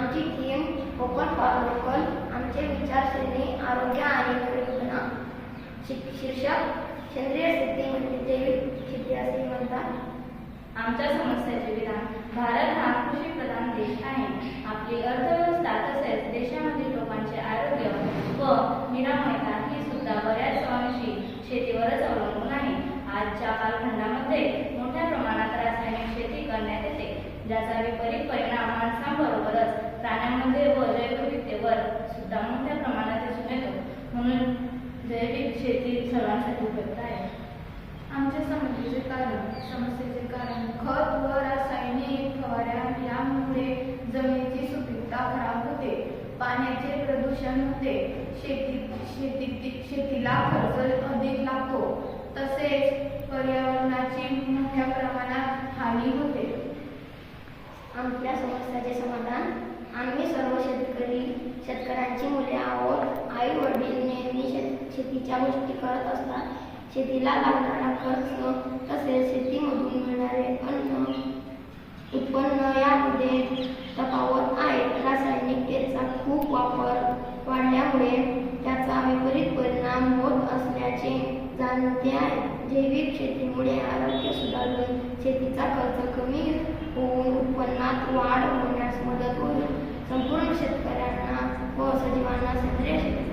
आमची theme open for local, आमचे विचारसरणी आरोग्य आणि कल्पना. शीर्षक सेंद्रिय शेती म्हणजे जैविक शेती असे म्हणतात. आमच्या समस्याचे विधान. भारत हा कृषीप्रधान देश आहे. आपली अर्थव्यवस्था तसेच देशामधील लोकांचे आरोग्य व निरामयता ही सुद्धा बऱ्याच अंशी शेतीवरच अवलंबून आहे. आजच्या कालखंडामध्ये मोठ्या प्रमाणात रासायनिक शेती करण्यात येते, ज्याचा विपरीत परिणाम माणसांबरोबरच प्राण्यांमध्ये व जैवविविधतेवर सुद्धा मोठ्या प्रमाणात दिसून येतो. म्हणून जैविक शेती सर्वांसाठी उपयुक्त आहे. आमच्या समस्येचे कारण खत व रासायनिक फवाऱ्या यामुळे जमिनीची सुपीकता खराब होते, पाण्याचे प्रदूषण होते, शेतीला खर्च अधिक लागतो, तसेच पर्यावरणाची मोठ्या प्रमाणात हानी होते. आमच्या समस्याचे समाधान. आम्ही सर्व शेतकऱ्यांची मुले आहोत. आई वडील नेहमी शेतीच्या गोष्टी करत असतात. शेतीला लागणारा खर्च तसेच शेतीमधून मिळणारे उत्पन्न यामध्ये तफावत आहे. रासायनिकतेचा खूप वापर वाढल्यामुळे त्याचा विपरीत परिणाम होत असल्याचे जाणते आहे. जैविक शेतीमुळे आरोग्य सुधारून शेतीचा खर्च कमी होऊन उत्पन्नात वाढ होण्यास मदत होईल. संपूर्ण शेतकऱ्यांना व सजीवांना सेंद्रिय शेती